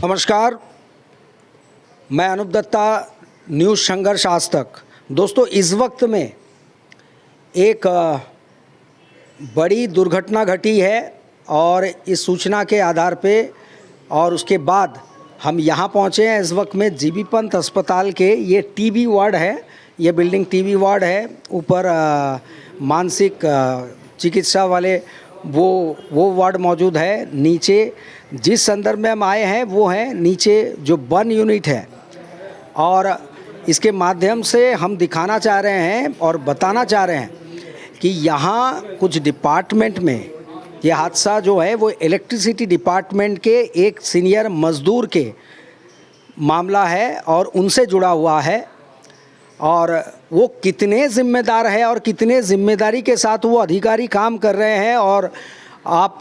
नमस्कार, मैं अनूप दत्ता, न्यूज़ संघर्ष आज तक। दोस्तों, इस वक्त में एक बड़ी दुर्घटना घटी है और इस सूचना के आधार पे और उसके बाद हम यहाँ पहुँचे हैं। इस वक्त में जीबी पंत अस्पताल के ये टीबी वार्ड है, ये बिल्डिंग टीबी वार्ड है। ऊपर मानसिक चिकित्सा वाले वो वार्ड मौजूद है। नीचे जिस संदर्भ में हम आए हैं वो है नीचे जो बर्न यूनिट है, और इसके माध्यम से हम दिखाना चाह रहे हैं और बताना चाह रहे हैं कि यहाँ कुछ डिपार्टमेंट में ये हादसा जो है वो इलेक्ट्रिसिटी डिपार्टमेंट के एक सीनियर मज़दूर के मामला है और उनसे जुड़ा हुआ है। और वो कितने ज़िम्मेदार है और कितने ज़िम्मेदारी के साथ वो अधिकारी काम कर रहे हैं, और आप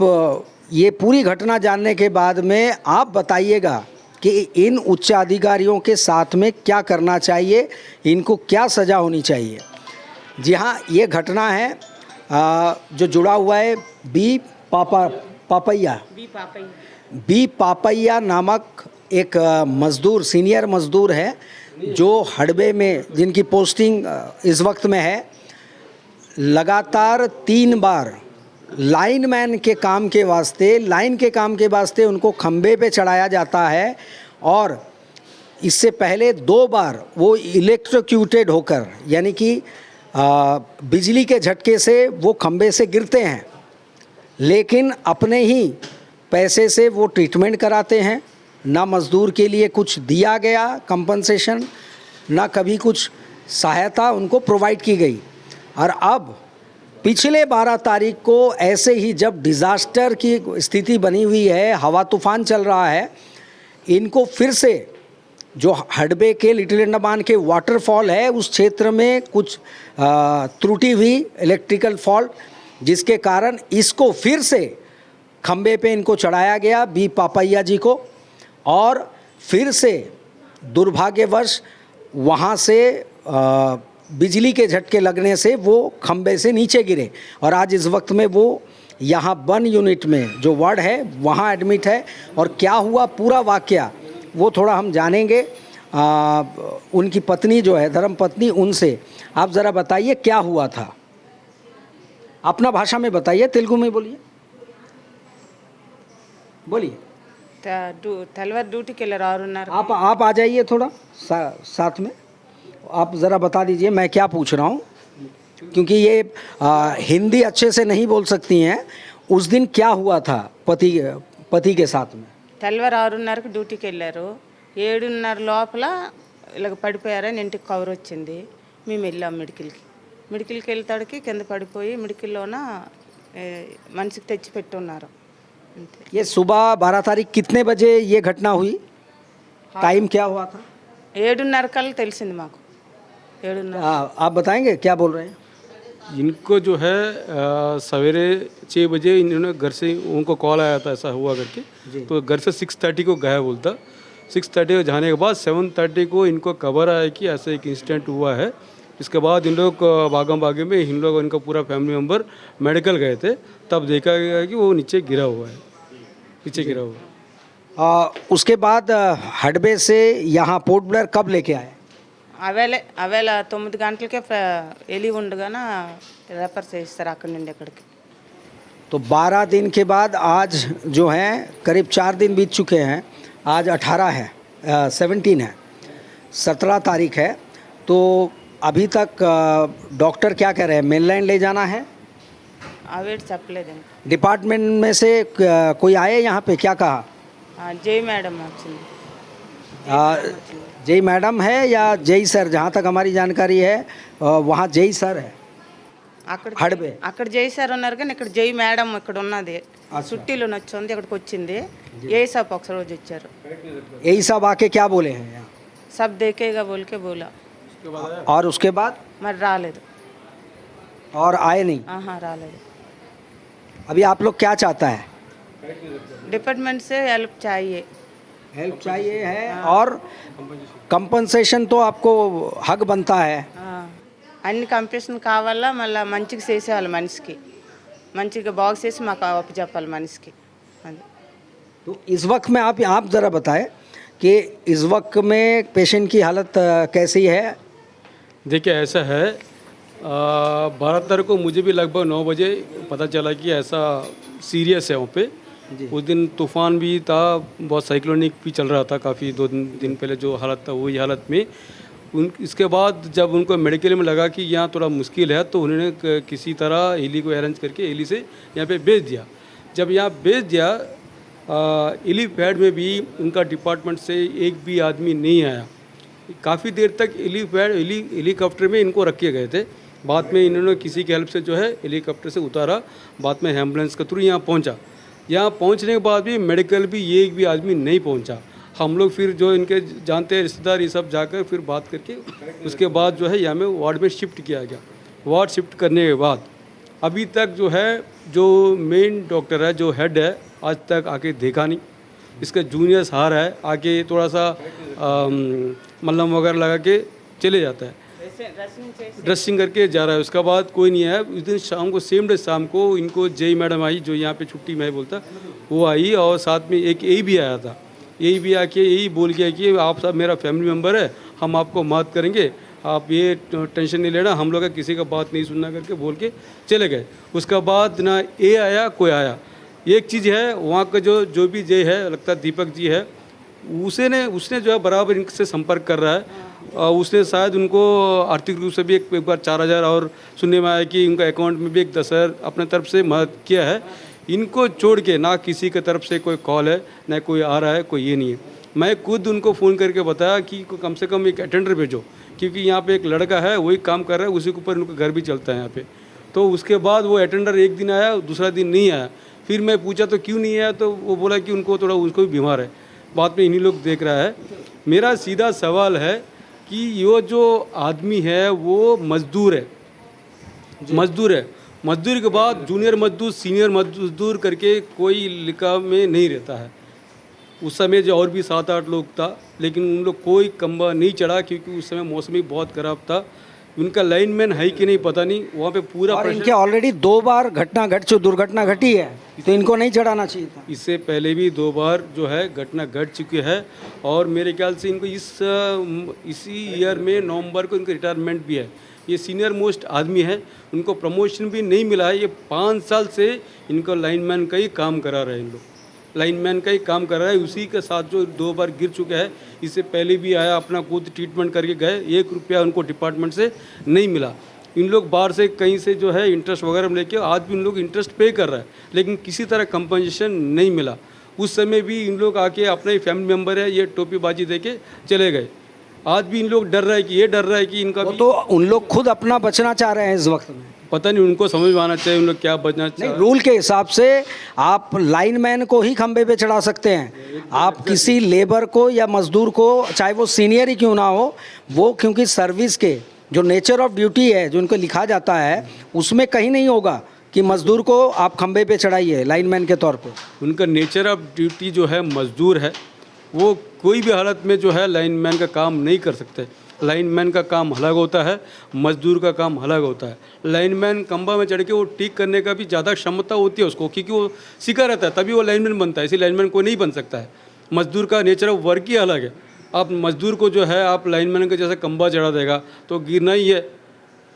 ये पूरी घटना जानने के बाद में आप बताइएगा कि इन उच्च अधिकारियों के साथ में क्या करना चाहिए, इनको क्या सज़ा होनी चाहिए। जी हाँ, ये घटना है जो जुड़ा हुआ है बी पापैया नामक एक मज़दूर, सीनियर मज़दूर है जो हड़बे में, जिनकी पोस्टिंग इस वक्त में है। लगातार 3 बार लाइन के काम के वास्ते उनको खंबे पे चढ़ाया जाता है, और इससे पहले 2 बार वो इलेक्ट्रोक्यूटेड होकर, यानी कि बिजली के झटके से वो खंबे से गिरते हैं, लेकिन अपने ही पैसे से वो ट्रीटमेंट कराते हैं। ना मज़दूर के लिए कुछ दिया गया कंपनसेशन, ना कभी कुछ सहायता उनको प्रोवाइड की गई। और अब पिछले 12 तारीख को ऐसे ही जब डिज़ास्टर की स्थिति बनी हुई है, हवा तूफ़ान चल रहा है, इनको फिर से जो हडबे के लिटिल अंडमान के वाटरफॉल है उस क्षेत्र में कुछ त्रुटि हुई, इलेक्ट्रिकल फॉल्ट, जिसके कारण इसको फिर से खंबे पे इनको चढ़ाया गया, बी पापैया जी को, और फिर से दुर्भाग्यवश वहाँ से बिजली के झटके लगने से वो खंबे से नीचे गिरे, और आज इस वक्त में वो यहाँ बर्न यूनिट में जो वार्ड है वहाँ एडमिट है। और क्या हुआ पूरा वाकया वो थोड़ा हम जानेंगे। उनकी पत्नी जो है, धर्म पत्नी, उनसे आप ज़रा बताइए क्या हुआ था। अपना भाषा में बताइए, तेलुगु में बोलिए। ड्यूटी के लिए आप आ जाइए थोड़ा साथ में। आप ज़रा बता दीजिए मैं क्या पूछ रहा हूँ, क्योंकि ये हिंदी अच्छे से नहीं बोल सकती हैं। उस दिन क्या हुआ था पति के साथ में? తెల్లవారు 6:30కి డ్యూటీకి వెళ్ళారు. 7:30 లోపల ఇలాగ పడిపోయారని ఇంటికి కవర్ వచ్చింది. మేము వెళ్ళాం మెడికల్కి వెళ్తాడికి కింద పడిపోయి మెడికల్లోన మనిషికి తెచ్చి పెట్టున్నారు. ये सुबह 12 तारीख कितने बजे ये घटना हुई? टाइम क्या हुआ था? 7:30 कल తెలిసింది మాకు. 7:30. आप बताएंगे क्या बोल रहे हैं? इनको जो है सवेरे 6 बजे इन्होंने घर से, उनको कॉल आया था ऐसा हुआ करके, तो घर से 6:30 को गया बोलता। 6:30 को जाने के बाद 7:30 को इनको खबर आया कि ऐसा एक इंसिडेंट हुआ है। इसके बाद इन लोग भागम भागे में इन लोग, इनका पूरा फैमिली मेम्बर मेडिकल गए थे, तब देखा गया कि वो नीचे गिरा हुआ है, उसके बाद हडबे से यहाँ पोर्ट ब्लेयर कब लेके आए? అవేళ 9 గంటలకే ఎలి ఉండగాన రెఫర్ చేస్తారు అక్కడి నుండి ఇక్కడికి. तो 12 दिन के बाद आज जो है करीब 4 दिन बीत चुके हैं। आज 18 है, 17 है, 17 तारीख है। तो अभी तक डॉक्टर क्या कह रहे हैं? मेनलैंड ले जाना है? అవేటి చెప్పలేదండి. डिपार्टमेंट में से कोई आए यहाँ पे? क्या कहा? జై మేడం వచ్చింది. जय मैडम है या जय सर? जहाँ तक हमारी जानकारी है वहाँ जय सर है హడబే. అక్కడ జై సార్ ఉన్నారు కానీ ఇక్కడ జై మేడం ఇక్కడ ఉన్నది. సుట్టిలో నచ్చింది, ఇక్కడికి వచ్చింది. ఏ సాబ్ ఒక రోజు వచ్చారు. यही सब आके क्या बोले हैं यहाँ? सब देखेगा बोल के बोला. और उसके बाद మరి రాలేదు. और आए नहीं? రాలేదు. अभी आप लोग क्या चाहता है? डिपार्टमेंट से हेल्प चाहिए है, और कंपनसेशन तो आपको हक बनता है. అన్ని కంపెన్సేషన్ కావాలా, మళ్ళీ మంచిగా చేసేవాళ్ళు, మనిషికి మంచిగా బాగు చేసి మాకు అప్పు చెప్పాలి మనిషికి. అది तो इस वक्त में आप ज़रा बताएं कि इस वक्त में पेशेंट की हालत कैसी है? देखिए ऐसा है, 12 तारीख को मुझे भी लगभग 9 बजे पता चला कि ऐसा सीरियस है वहाँ पे। उस दिन तूफ़ान भी था, बहुत साइक्लोनिक भी चल रहा था काफ़ी, 2 दिन पहले जो हालत था वही हालत में इसके बाद जब उनको मेडिकल में लगा कि यहाँ थोड़ा मुश्किल है तो उन्होंने किसी तरह हेली को अरेंज करके हेली से यहाँ पे भेज दिया। जब यहाँ भेज दिया, हेली पैड में भी उनका डिपार्टमेंट से एक भी आदमी नहीं आया। काफ़ी देर तक हेलीकॉप्टर में इनको रखे गए थे। बाद में इन्होंने किसी की हेल्प से जो है हेलीकॉप्टर से उतारा, बाद में एम्बुलेंस के थ्रू यहाँ पहुँचा। यहाँ पहुँचने के बाद भी मेडिकल भी एक भी आदमी नहीं पहुँचा। हम लोग फिर जो इनके जानते हैं रिश्तेदार ये सब जाकर फिर बात करके उसके बाद जो है यहाँ में वार्ड में शिफ्ट किया गया। वार्ड शिफ्ट करने के बाद अभी तक जो है जो मेन डॉक्टर है, जो हेड है, आज तक आके देखा नहीं। इसका जूनियर्स हार है, आके थोड़ा सा मल्लम वगैरह लगा के चले जाता है, ड्रेसिंग करके जा रहा है। उसके बाद कोई नहीं आया। उस दिन शाम को सेम डे शाम को इनको जेई मैडम आई, जो यहाँ पे छुट्टी मैं बोलता, वो आई और साथ में एक यही भी आया था। यही भी आके यही बोल गया कि आप सब मेरा फैमिली मेम्बर है, हम आपको मदद करेंगे, आप ये टेंशन नहीं लेना, हम लोग का किसी का बात नहीं सुनना करके बोल के चले गए। उसके बाद ना ये आया कोई आया। एक चीज़ है वहाँ का जो भी जे है, लगता है दीपक जी है, उसने जो है बराबर इनसे संपर्क कर रहा है। उसने शायद उनको आर्थिक रूप से भी एक बार 4,000 और सुनने में आया कि उनका अकाउंट में भी एक 10,000 अपने तरफ से मदद किया है। इनको छोड़ के ना किसी के तरफ से कोई कॉल है, ना कोई आ रहा है, कोई ये नहीं है। मैं खुद उनको फ़ोन करके बताया कि कम से कम एक अटेंडर भेजो, क्योंकि यहाँ पे एक लड़का है वही काम कर रहा है, उसी के ऊपर उनका घर भी चलता है यहाँ पे। तो उसके बाद वो अटेंडर एक दिन आया, दूसरा दिन नहीं आया। फिर मैं पूछा तो क्यों नहीं आया, तो वो बोला कि उनको थोड़ा उसको भी बीमार है। बाद में इन्हीं लोग देख रहा है। मेरा सीधा सवाल है कि ये जो आदमी है वो मजदूर है, मजदूर के बाद जूनियर मजदूर, सीनियर मजदूर करके कोई लिखा में नहीं रहता है। उस समय जो और भी 7-8 लोग था, लेकिन उन लोग कोई खंबा नहीं चढ़ा, क्योंकि उस समय मौसम भी बहुत ख़राब था। उनका लाइनमैन है कि नहीं पता नहीं, वहाँ पे पूरा और इनके ऑलरेडी 2 बार दुर्घटना घटी है, तो इनको नहीं चढ़ाना चाहिए था। इससे पहले भी 2 बार जो है घटना घट चुकी है। और मेरे ख्याल से इनको इसी ईयर में नवंबर को इनका रिटायरमेंट भी है। ये सीनियर मोस्ट आदमी है, उनको प्रमोशन भी नहीं मिला है। ये 5 साल से इनको लाइनमैन का ही काम करा रहे हैं। इन लोग लाइनमैन का ही काम कर रहा है। उसी के साथ जो 2 बार गिर चुका है, इससे पहले भी आया, अपना खुद ट्रीटमेंट करके गए, 1 रुपया उनको डिपार्टमेंट से नहीं मिला। इन लोग बाहर से कहीं से जो है इंटरेस्ट वगैरह लेके आज भी इन लोग इंटरेस्ट पे कर रहा है, लेकिन किसी तरह कंपनसेशन नहीं मिला। उस समय भी इन लोग आके अपना ही फैमिली मेम्बर है, ये टोपीबाजी दे के चले गए। आज भी इन लोग डर रहा है कि ये डर रहा है कि इनका भी, तो उन लोग खुद अपना बचना चाह रहे हैं इस वक्त में। पता नहीं उनको समझ में आना चाहिए उन लोग क्या बचना चाहिए। नहीं, रूल के हिसाब से आप लाइनमैन को ही खंबे पे चढ़ा सकते हैं। आप किसी लेबर को या मजदूर को, चाहे वो सीनियर ही क्यों ना हो, वो क्योंकि सर्विस के जो नेचर ऑफ ड्यूटी है, जो उनको लिखा जाता है, उसमें कहीं नहीं होगा कि मजदूर को आप खंबे पे चढ़ाइए लाइनमैन के तौर पे। उनका नेचर ऑफ ड्यूटी जो है मजदूर है, वो कोई भी हालत में जो है लाइनमैन का काम नहीं कर सकते। लाइनमैन का काम अलग होता है, मजदूर का काम अलग होता है। लाइनमैन खंबा में चढ़ के वो ठीक करने का भी ज़्यादा क्षमता होती है उसको, क्योंकि वो सीखा रहता है, तभी वो लाइनमैन बनता है। इसी लाइनमैन को नहीं बन सकता है। मजदूर का नेचर ऑफ वर्क ही अलग है। आप मजदूर को जो है आप लाइनमैन का जैसा खंबा चढ़ा देगा तो गिरना ही है।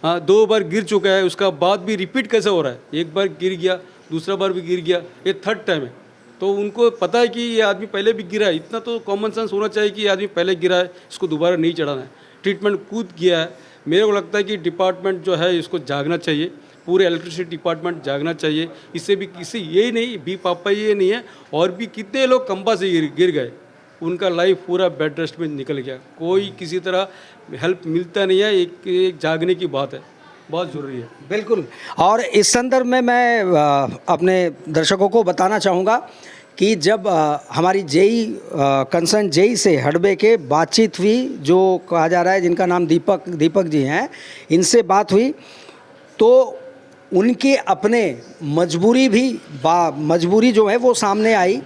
हाँ, 2 बार गिर चुका है, उसका बाद भी रिपीट कैसे हो रहा है? एक बार गिर गया, दूसरा बार भी गिर गया, ये 3rd टाइम है। तो उनको पता है कि ये आदमी पहले भी गिरा है। इतना तो कॉमन सेंस होना चाहिए कि ये आदमी पहले गिरा है, इसको दोबारा नहीं चढ़ाना है। ट्रीटमेंट कूद किया है। मेरे को लगता है कि डिपार्टमेंट जो है इसको जागना चाहिए, पूरे इलेक्ट्रिसिटी डिपार्टमेंट जागना चाहिए। इससे भी किसी यही नहीं, बी पापा ये नहीं है, और भी कितने लोग खंबा से गिर गए, उनका लाइफ पूरा बेड रेस्ट में निकल गया। कोई किसी तरह हेल्प मिलता नहीं है। एक जागने की बात है, बहुत ज़रूरी है। बिल्कुल। और इस संदर्भ में मैं अपने दर्शकों को बताना चाहूँगा कि जब हमारी जेई कंसर्न जेई से हडबे के बातचीत हुई, जो कहा जा रहा है जिनका नाम दीपक जी हैं, इनसे बात हुई, तो उनकी अपने मजबूरी जो है वो सामने आई।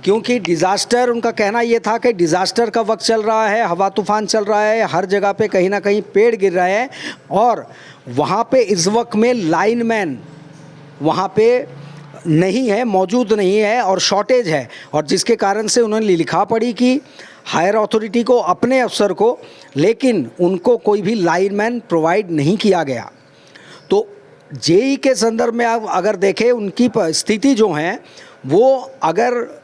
क्योंकि डिज़ास्टर, उनका कहना ये था कि डिज़ास्टर का वक्त चल रहा है, हवा तूफान चल रहा है, हर जगह पे कहीं ना कहीं पेड़ गिर रहे हैं, और वहाँ पे इस वक्त में लाइनमैन वहाँ पे नहीं है, मौजूद नहीं है और शॉर्टेज है, और जिसके कारण से उन्होंने लिखा पड़ी कि हायर अथॉरिटी को, अपने अफसर को, लेकिन उनको कोई भी लाइनमैन प्रोवाइड नहीं किया गया। तो जेई के संदर्भ में आप अगर देखें, उनकी स्थिति जो है वो, अगर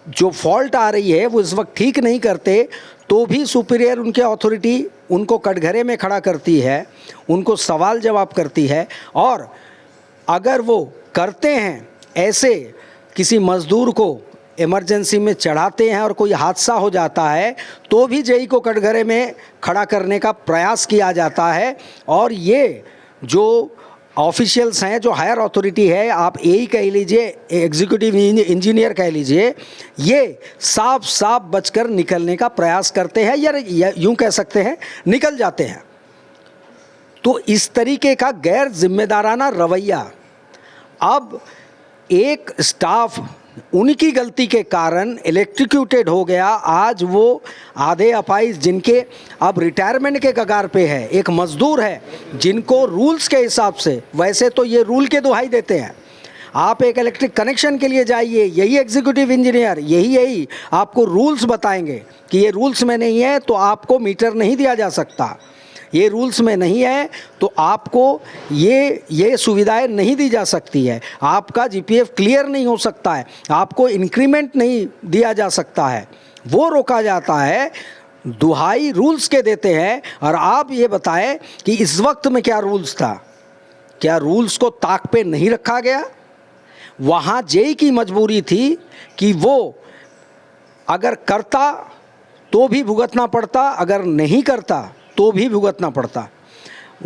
जो फॉल्ट आ रही है वो इस वक्त ठीक नहीं करते तो भी सुपीरियर उनके अथॉरिटी उनको कटघरे में खड़ा करती है, उनको सवाल जवाब करती है। और अगर वो करते हैं ऐसे, किसी मज़दूर को इमरजेंसी में चढ़ाते हैं और कोई हादसा हो जाता है तो भी जेई को कटघरे में खड़ा करने का प्रयास किया जाता है। और ये जो ऑफिशियल्स हैं, जो हायर अथॉरिटी है, आप एई कह लीजिए, एग्जीक्यूटिव इंजीनियर कह लीजिए, ये साफ साफ बचकर निकलने का प्रयास करते हैं, या यूँ कह सकते हैं निकल जाते हैं। तो इस तरीके का गैर जिम्मेदाराना रवैया, अब एक स्टाफ उनकी गलती के कारण इलेक्ट्रिक्यूटेड हो गया। आज वो आधे अपाहिज, जिनके अब रिटायरमेंट के कगार पे है, एक मज़दूर है जिनको रूल्स के हिसाब से, वैसे तो ये रूल के दुहाई देते हैं, आप एक इलेक्ट्रिक कनेक्शन के लिए जाइए, यही एग्जीक्यूटिव इंजीनियर यही आपको रूल्स बताएंगे कि ये रूल्स में नहीं है तो आपको मीटर नहीं दिया जा सकता, ये रूल्स में नहीं है तो आपको ये सुविधाएं नहीं दी जा सकती है, आपका जीपीएफ क्लियर नहीं हो सकता है, आपको इंक्रीमेंट नहीं दिया जा सकता है, वो रोका जाता है। दुहाई रूल्स के देते हैं। और आप ये बताएं कि इस वक्त में क्या रूल्स था? क्या रूल्स को ताक पे नहीं रखा गया? वहाँ जेई की मजबूरी थी कि वो अगर करता तो भी भुगतना पड़ता, अगर नहीं करता तो भी भुगतना पड़ता।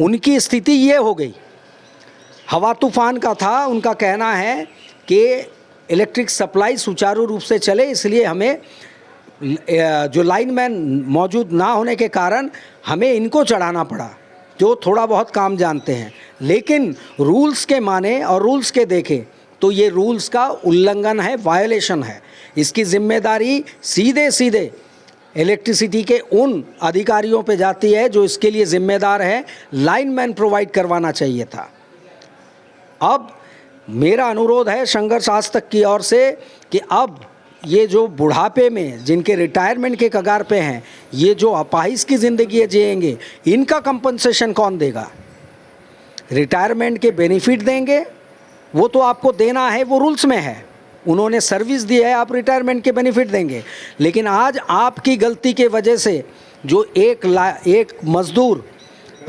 उनकी स्थिति ये हो गई। हवा तूफान का था, उनका कहना है कि इलेक्ट्रिक सप्लाई सुचारू रूप से चले, इसलिए हमें जो लाइनमैन मौजूद ना होने के कारण हमें इनको चढ़ाना पड़ा, जो थोड़ा बहुत काम जानते हैं। लेकिन रूल्स के माने और रूल्स के देखे तो ये रूल्स का उल्लंघन है, वायलेशन है। इसकी जिम्मेदारी सीधे सीधे इलेक्ट्रिसिटी के उन अधिकारियों पे जाती है जो इसके लिए जिम्मेदार है। लाइनमैन प्रोवाइड करवाना चाहिए था। अब मेरा अनुरोध है संघर्ष आज तक की ओर से कि अब ये जो बुढ़ापे में जिनके रिटायरमेंट के कगार पे हैं, ये जो अपाहिज की ज़िंदगी जिएंगे, इनका कंपनसेशन कौन देगा? रिटायरमेंट के बेनिफिट देंगे, वो तो आपको देना है, वो रूल्स में है, उन्होंने सर्विस दी है, आप रिटायरमेंट के बेनिफिट देंगे। लेकिन आज आपकी गलती के वजह से जो एक मज़दूर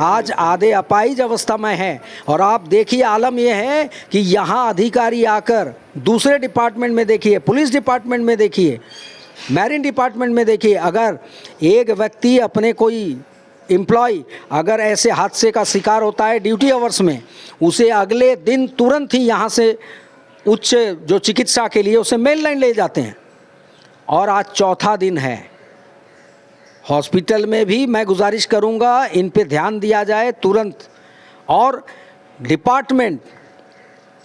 आज आधे अपाहिज अवस्था में है, और आप देखिए आलम यह है कि यहाँ अधिकारी आकर दूसरे डिपार्टमेंट में देखिए, पुलिस डिपार्टमेंट में देखिए, मैरीन डिपार्टमेंट में देखिए, अगर एक व्यक्ति अपने कोई एम्प्लॉय अगर ऐसे हादसे का शिकार होता है ड्यूटी आवर्स में, उसे अगले दिन तुरंत ही यहाँ से उच्च जो चिकित्सा के लिए उसे मेन लाइन ले जाते हैं। और आज चौथा दिन है। हॉस्पिटल में भी मैं गुजारिश करूंगा इन पे ध्यान दिया जाए तुरंत। और डिपार्टमेंट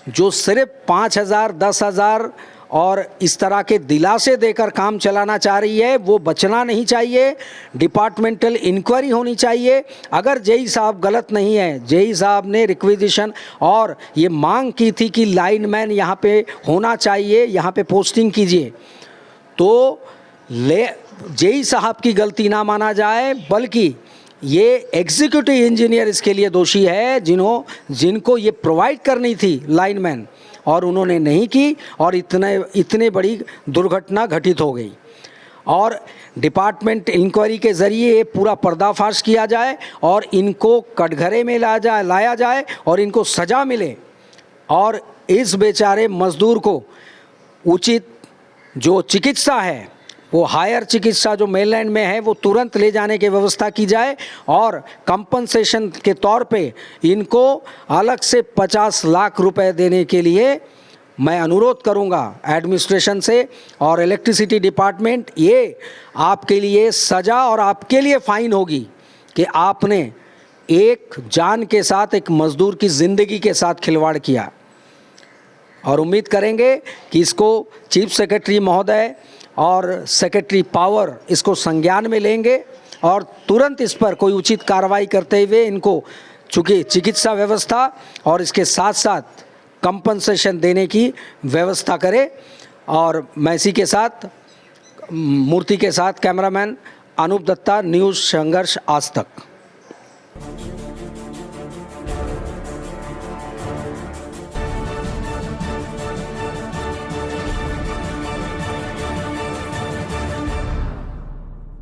जो सिर्फ 5,000 10,000 और इस तरह के दिलासे देकर काम चलाना चाह रही है, वो बचना नहीं चाहिए। डिपार्टमेंटल इंक्वायरी होनी चाहिए। अगर जेई साहब गलत नहीं है, जेई साहब ने रिक्विजिशन और ये मांग की थी कि लाइनमैन यहाँ पे होना चाहिए, यहाँ पे पोस्टिंग कीजिए, तो जेई साहब की गलती ना माना जाए, बल्कि ये एग्जीक्यूटिव इंजीनियर इसके लिए दोषी है जिनको ये प्रोवाइड करनी थी लाइनमैन, और उन्होंने नहीं की, और इतने बड़ी दुर्घटना घटित हो गई। और डिपार्टमेंट इंक्वायरी के ज़रिए ये पूरा पर्दाफाश किया जाए और इनको कटघरे में लाया जाए और इनको सज़ा मिले, और इस बेचारे मज़दूर को उचित जो चिकित्सा है, वो हायर चिकित्सा जो मेनलैंड में है, वो तुरंत ले जाने की व्यवस्था की जाए। और कंपनसेशन के तौर पे इनको अलग से 50 लाख रुपए देने के लिए मैं अनुरोध करूंगा एडमिनिस्ट्रेशन से और इलेक्ट्रिसिटी डिपार्टमेंट। ये आपके लिए सज़ा और आपके लिए फ़ाइन होगी कि आपने एक जान के साथ, एक मज़दूर की ज़िंदगी के साथ खिलवाड़ किया। और उम्मीद करेंगे कि इसको चीफ सेक्रेटरी महोदय और सेक्रेटरी पावर इसको संज्ञान में लेंगे और तुरंत इस पर कोई उचित कार्रवाई करते हुए इनको, चूँकि चिकित्सा व्यवस्था और इसके साथ साथ कंपनसेशन देने की व्यवस्था करे। और मैं इसी के साथ मूर्ति के साथ कैमरामैन अनूप दत्ता, न्यूज़ संघर्ष आज तक।